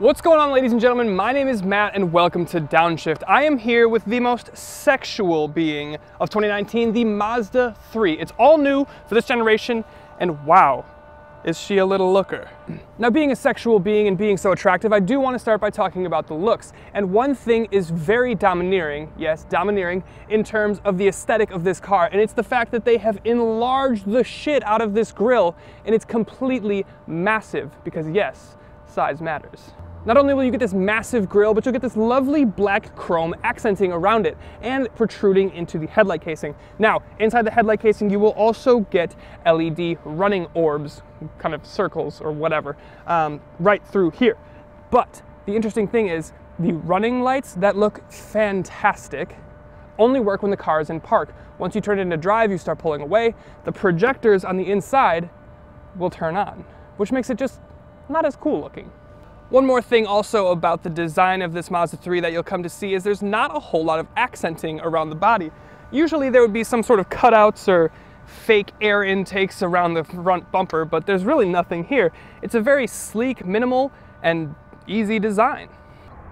What's going on, ladies and gentlemen? My name is Matt and welcome to Downshift. I am here with the most sexual being of 2019, the Mazda 3. It's all new for this generation, and wow, is she a little looker. Now, being a sexual being and being so attractive, I do want to start by talking about the looks. And one thing is very domineering, yes, domineering, in terms of the aesthetic of this car, and it's the fact that they have enlarged the shit out of this grille, and it's completely massive, because yes, size matters. Not only will you get this massive grille, but you'll get this lovely black chrome accenting around it and protruding into the headlight casing. Now, inside the headlight casing, you will also get LED running orbs, kind of circles or whatever, right through here. But the interesting thing is the running lights that look fantastic only work when the car is in park. Once you turn it into drive, you start pulling away, the projectors on the inside will turn on, which makes it just not as cool looking. One more thing also about the design of this Mazda 3 that you'll come to see is there's not a whole lot of accenting around the body. Usually there would be some sort of cutouts or fake air intakes around the front bumper, but there's really nothing here. It's a very sleek, minimal, and easy design.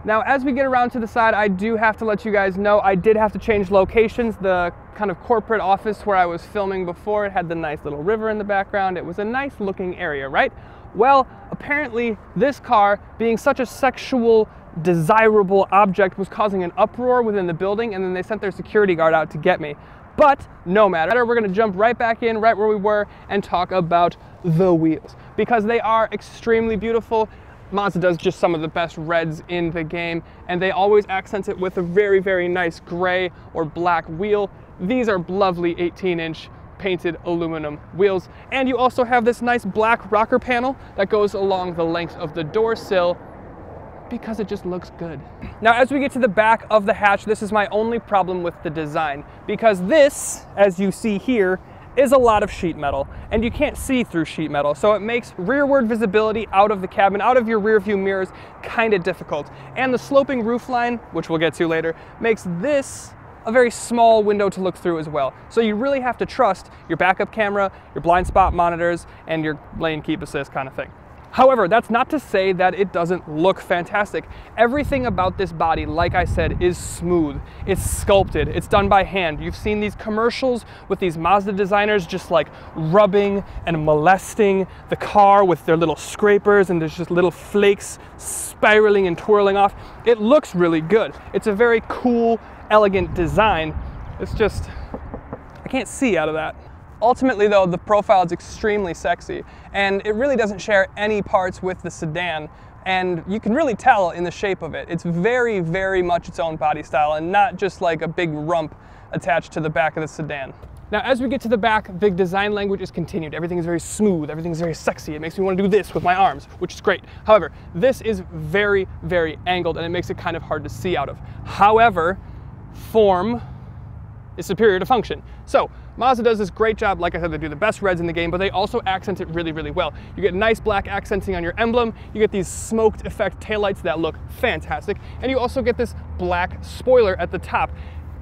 Now, as we get around to the side, I do have to let you guys know I did have to change locations. The kind of corporate office where I was filming before, it had the nice little river in the background. It was a nice looking area, right? Well, apparently this car, being such a sexual, desirable object, was causing an uproar within the building, and then they sent their security guard out to get me. But no matter, we're gonna jump right back in, right where we were, and talk about the wheels, because they are extremely beautiful. Mazda does just some of the best reds in the game, and they always accent it with a very, very nice gray or black wheel. These are lovely 18-inch painted aluminum wheels, and you also have this nice black rocker panel that goes along the length of the door sill because it just looks good. Now, as we get to the back of the hatch, this is my only problem with the design, because this, as you see here, is a lot of sheet metal, and you can't see through sheet metal, so it makes rearward visibility out of the cabin, out of your rear view mirrors, kind of difficult. And the sloping roofline, which we'll get to later, makes this a very small window to look through as well. So you really have to trust your backup camera, your blind spot monitors, and your lane keep assist kind of thing. However, that's not to say that it doesn't look fantastic. Everything about this body, like I said, is smooth. It's sculpted. It's done by hand. You've seen these commercials with these Mazda designers just like rubbing and molesting the car with their little scrapers, and there's just little flakes spiraling and twirling off. It looks really good. It's a very cool, elegant design. It's just, I can't see out of that. Ultimately though, the profile is extremely sexy, and it really doesn't share any parts with the sedan, and you can really tell in the shape of it. It's very, very much its own body style, and not just like a big rump attached to the back of the sedan. Now, as we get to the back, the design language is continued. Everything is very smooth, everything is very sexy. It makes me want to do this with my arms, which is great. However, this is very, very angled, and it makes it kind of hard to see out of. However, form is superior to function. So Mazda does this great job. Like I said, they do the best reds in the game, but they also accent it really, really well. You get nice black accenting on your emblem, you get these smoked effect taillights that look fantastic, and you also get this black spoiler at the top.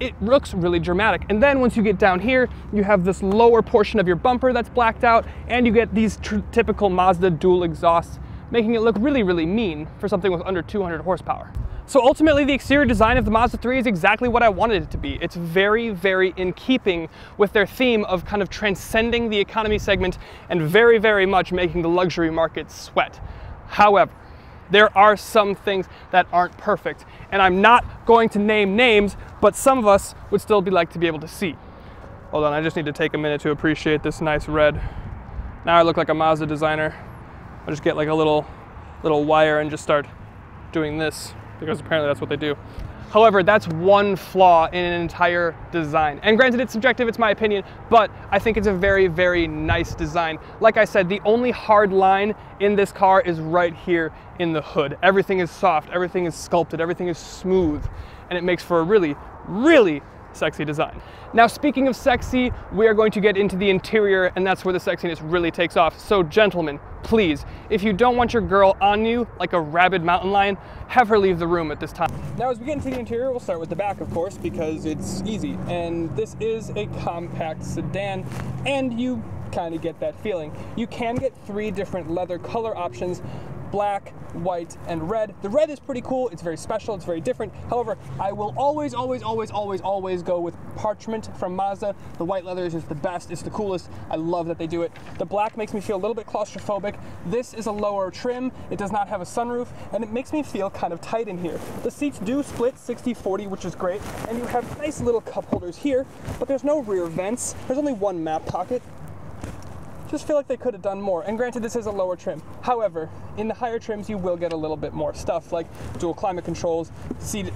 It looks really dramatic. And then once you get down here, you have this lower portion of your bumper that's blacked out, and you get these typical Mazda dual exhausts, making it look really, really mean for something with under 200 horsepower. So ultimately, the exterior design of the Mazda 3 is exactly what I wanted it to be. It's very, very in keeping with their theme of kind of transcending the economy segment and very, very much making the luxury market sweat. However, there are some things that aren't perfect, and I'm not going to name names, but some of us would still like to be able to see. Hold on, I just need to take a minute to appreciate this nice red. Now I look like a Mazda designer. I'll just get like a little wire and just start doing this, because apparently that's what they do. However, that's one flaw in an entire design. And granted, it's subjective, it's my opinion, but I think it's a very, very nice design. Like I said, the only hard line in this car is right here in the hood. Everything is soft, everything is sculpted, everything is smooth, and it makes for a really, really sexy design. Now, speaking of sexy, we are going to get into the interior, and that's where the sexiness really takes off. So gentlemen, please, if you don't want your girl on you like a rabid mountain lion, have her leave the room at this time. Now, as we get into the interior, we'll start with the back, of course, because it's easy. And this is a compact sedan, and you kind of get that feeling. You can get 3 different leather color options, black, white, and red. The red is pretty cool. It's very special. It's very different. However, I will always go with parchment from Mazda. The white leather is just the best. It's the coolest. I love that they do it. The black makes me feel a little bit claustrophobic. This is a lower trim. It does not have a sunroof, and it makes me feel kind of tight in here. The seats do split 60-40, which is great, and you have nice little cup holders here, but there's no rear vents. There's only one map pocket. Just feel like they could have done more. And granted, this is a lower trim. However, in the higher trims, you will get a little bit more stuff like dual climate controls, seat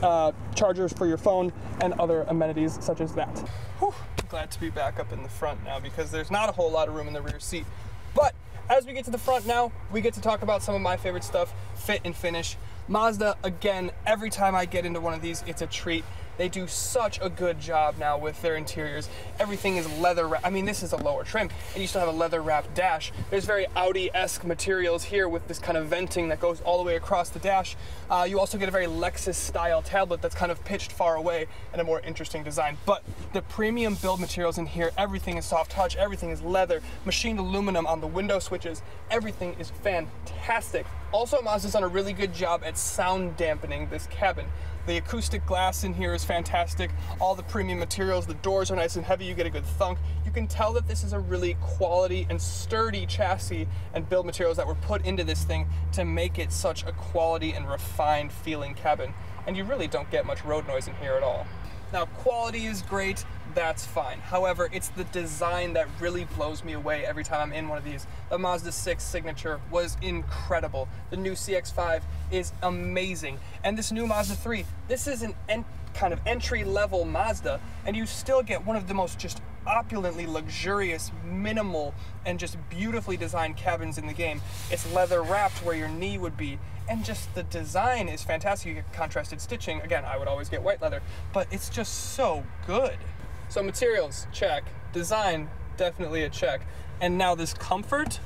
chargers for your phone, and other amenities such as that. Whew, glad to be back up in the front now because there's not a whole lot of room in the rear seat. But as we get to the front now, we get to talk about some of my favorite stuff, fit and finish. Mazda, again, every time I get into one of these, it's a treat. They do such a good job now with their interiors. Everything is leather wrapped. I mean, this is a lower trim, and you still have a leather wrapped dash. There's very Audi-esque materials here with this kind of venting that goes all the way across the dash. You also get a very Lexus-style tablet that's kind of pitched far away and a more interesting design. But the premium build materials in here, everything is soft touch, everything is leather, machined aluminum on the window switches. Everything is fantastic. Also, Mazda's done a really good job at sound dampening this cabin. The acoustic glass in here is fantastic. All the premium materials, the doors are nice and heavy, you get a good thunk. You can tell that this is a really quality and sturdy chassis and build materials that were put into this thing to make it such a quality and refined feeling cabin. And you really don't get much road noise in here at all. Now, quality is great, that's fine. However, it's the design that really blows me away every time I'm in one of these. The Mazda 6 Signature was incredible. The new CX-5 is amazing. And this new Mazda 3, this is an kind of entry-level Mazda, and you still get one of the most just opulently luxurious, minimal, and just beautifully designed cabins in the game. It's leather wrapped where your knee would be, and just the design is fantastic. You get contrasted stitching. Again, I would always get white leather, but it's just so good. So materials, check. Design, definitely a check. And now this comfort,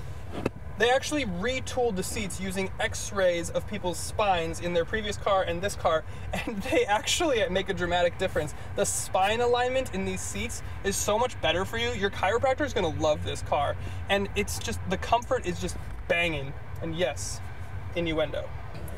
they actually retooled the seats using x-rays of people's spines in their previous car and this car, and they actually make a dramatic difference. The spine alignment in these seats is so much better for you. Your chiropractor is gonna love this car. And it's just, the comfort is just banging. And yes, innuendo.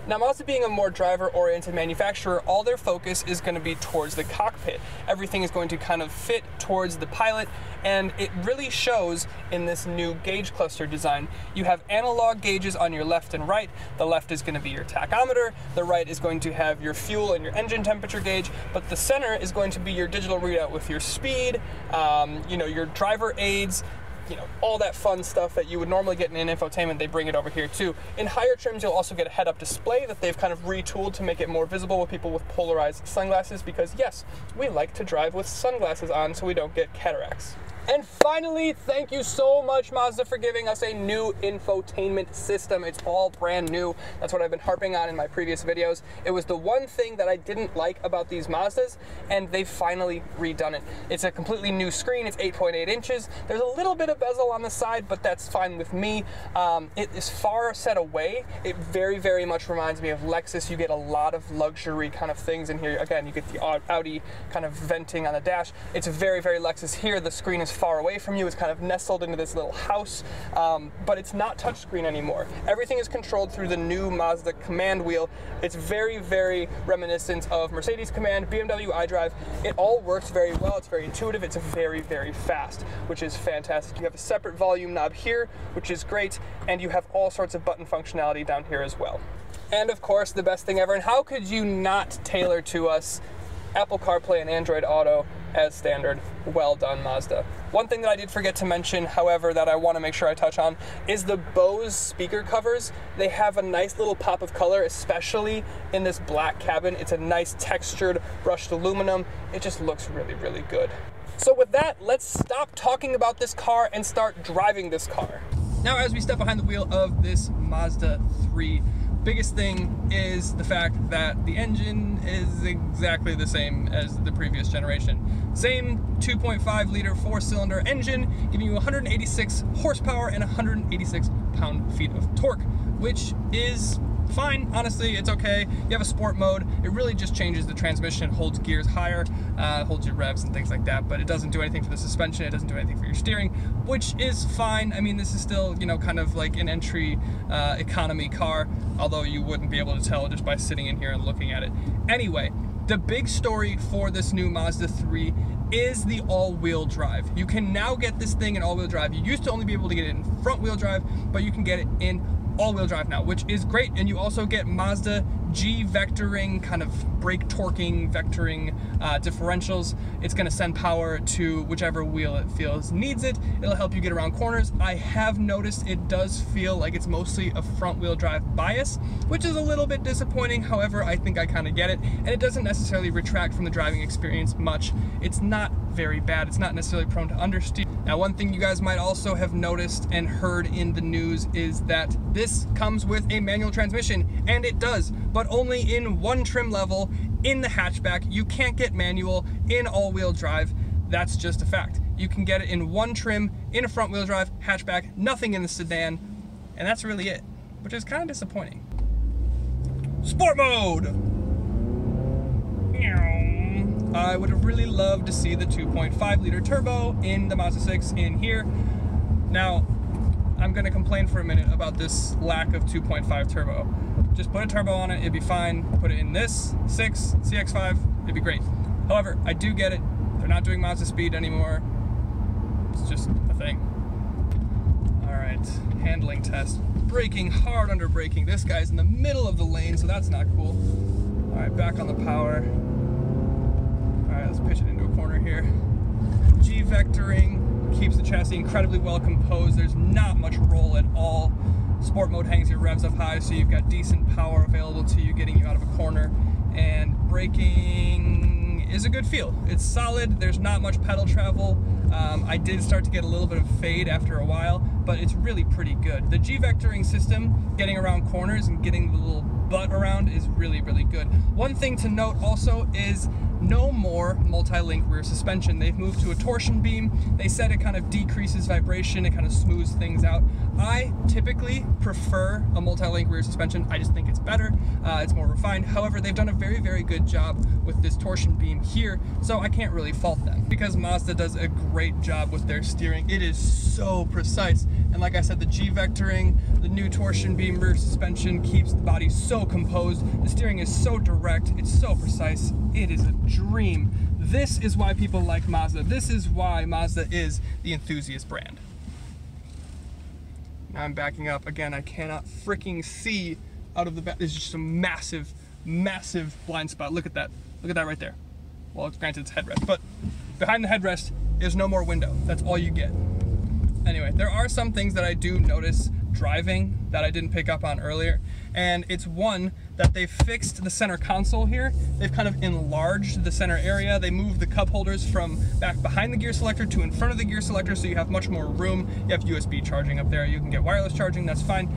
Now, Mazda being a more driver-oriented manufacturer, all their focus is going to be towards the cockpit. Everything is going to kind of fit towards the pilot, and it really shows in this new gauge cluster design. You have analog gauges on your left and right. The left is going to be your tachometer, the right is going to have your fuel and your engine temperature gauge, but the center is going to be your digital readout with your speed, your driver aids, all that fun stuff that you would normally get in infotainment, they bring it over here too. In higher trims, you'll also get a head-up display that they've kind of retooled to make it more visible with people with polarized sunglasses, because yes, we like to drive with sunglasses on so we don't get cataracts. And finally, thank you so much, Mazda, for giving us a new infotainment system. It's all brand new. That's what I've been harping on in my previous videos. It was the one thing that I didn't like about these Mazdas, and they've finally redone it. It's a completely new screen. It's 8.8 inches. There's a little bit of bezel on the side, but that's fine with me. It is far set away. It very, very much reminds me of Lexus. You get a lot of luxury kind of things in here. Again, you get the Audi kind of venting on the dash. It's very, very Lexus here. The screen is far away from you. It's kind of nestled into this little house, but it's not touchscreen anymore. Everything is controlled through the new Mazda command wheel. It's very, very reminiscent of Mercedes Command, BMW iDrive. It all works very well. It's very intuitive. It's very, very fast, which is fantastic. You have a separate volume knob here, which is great, and you have all sorts of button functionality down here as well. And of course, the best thing ever, and how could you not tailor to us Apple CarPlay and Android Auto as standard? Well done, Mazda. One thing that I did forget to mention, however, that I want to make sure I touch on is the Bose speaker covers. They have a nice little pop of color, especially in this black cabin. It's a nice textured brushed aluminum. It just looks really, really good. So with that, let's stop talking about this car and start driving this car. Now, as we step behind the wheel of this Mazda 3, biggest thing is the fact that the engine is exactly the same as the previous generation. Same 2.5 liter 4-cylinder engine, giving you 186 horsepower and 186 pound-feet of torque, which is fine, honestly, it's okay. You have a sport mode. It really just changes the transmission, holds gears higher, holds your revs and things like that, but it doesn't do anything for the suspension, it doesn't do anything for your steering, which is fine. I mean, this is still, you know, kind of like an entry economy car, although you wouldn't be able to tell just by sitting in here and looking at it. Anyway, the big story for this new Mazda 3 is the all-wheel drive. You can now get this thing in all-wheel drive. You used to only be able to get it in front-wheel drive, but you can get it in all-wheel drive now, which is great. And you also get Mazda G vectoring, kind of brake torquing, vectoring differentials. It's gonna send power to whichever wheel it feels needs it. It'll help you get around corners. I have noticed it does feel like it's mostly a front-wheel drive bias, which is a little bit disappointing. However, I think I kind of get it, and it doesn't necessarily retract from the driving experience much. It's not very bad. It's not necessarily prone to understeer. Now, one thing you guys might also have noticed and heard in the news is that this comes with a manual transmission, and it does, but only in one trim level in the hatchback. You can't get manual in all-wheel drive. That's just a fact. You can get it in one trim in a front-wheel drive hatchback, nothing in the sedan, and that's really it, which is kind of disappointing. Sport mode! I would have really loved to see the 2.5 liter turbo in the Mazda 6 in here. Now, I'm gonna complain for a minute about this lack of 2.5 turbo. Just put a turbo on it, it'd be fine. Put it in this 6, CX-5, it'd be great. However, I do get it. They're not doing Mazda speed anymore. It's just a thing. All right, handling test. Braking, hard under braking. This guy's in the middle of the lane, so that's not cool. All right, back on the power. All right, let's pitch it into a corner here. G vectoring keeps the chassis incredibly well composed. There's not much roll at all. Sport mode hangs your revs up high, so you've got decent power available to you, getting you out of a corner. And braking is a good feel. It's solid. There's not much pedal travel. I did start to get a little bit of fade after a while, but it's really pretty good. The G vectoring system, getting around corners and getting the little butt around, is really, really good. One thing to note also is no more multi-link rear suspension. They've moved to a torsion beam. They said it kind of decreases vibration, it kind of smooths things out. I typically prefer a multi-link rear suspension. I just think it's better, it's more refined. However, they've done a very, very good job with this torsion beam here, so I can't really fault them. Because Mazda does a great job with their steering. It is so precise. And like I said, the G vectoring, the new torsion beam rear suspension keeps the body so composed. The steering is so direct, it's so precise. It is a dream. This is why people like Mazda. This is why Mazda is the enthusiast brand. Now I'm backing up. Again, I cannot freaking see out of the back. There's just a massive, massive blind spot. Look at that. Look at that right there. Well, granted it's headrest, but behind the headrest is no more window. That's all you get. Anyway, there are some things that I do notice driving that I didn't pick up on earlier, and it's one that they've fixed the center console here. They've kind of enlarged the center area. They moved the cup holders from back behind the gear selector to in front of the gear selector, so you have much more room. You have USB charging up there. You can get wireless charging, that's fine.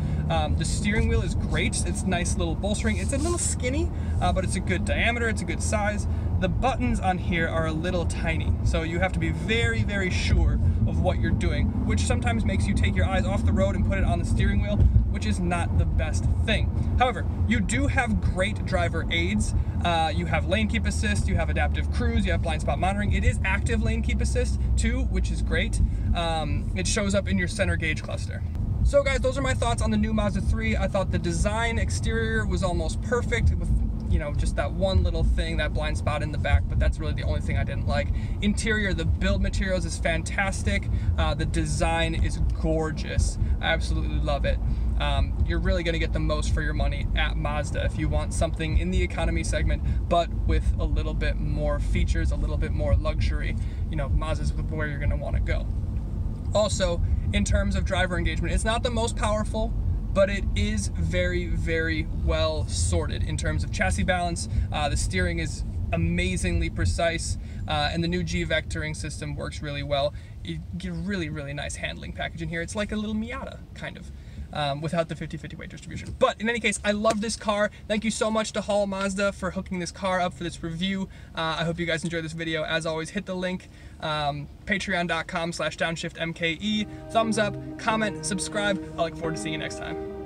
The steering wheel is great. It's nice little bolstering. It's a little skinny, but it's a good diameter, it's a good size. The buttons on here are a little tiny, so you have to be very, very sure of what you're doing, which sometimes makes you take your eyes off the road and put it on the steering wheel, which is not the best thing. However, you do have great driver aids. You have lane keep assist, you have adaptive cruise, you have blind spot monitoring. It is active lane keep assist too, which is great. It shows up in your center gauge cluster. So guys, those are my thoughts on the new Mazda 3. I thought the design exterior was almost perfect with, you know, just that one little thing, that blind spot in the back, but that's really the only thing I didn't like. Interior, the build materials is fantastic. The design is gorgeous. I absolutely love it. You're really gonna get the most for your money at Mazda if you want something in the economy segment, but with a little bit more features, a little bit more luxury. You know, Mazda's where you're gonna wanna go. Also, in terms of driver engagement, it's not the most powerful, but it is very, very well sorted in terms of chassis balance. The steering is amazingly precise, and the new G vectoring system works really well. You get a really, really nice handling package in here. It's like a little Miata, kind of. Without the 50-50 weight distribution. But in any case, I love this car. Thank you so much to Hall Mazda for hooking this car up for this review. I hope you guys enjoyed this video. As always, hit the link, patreon.com/downshiftmke. Thumbs up, comment, subscribe. I look forward to seeing you next time.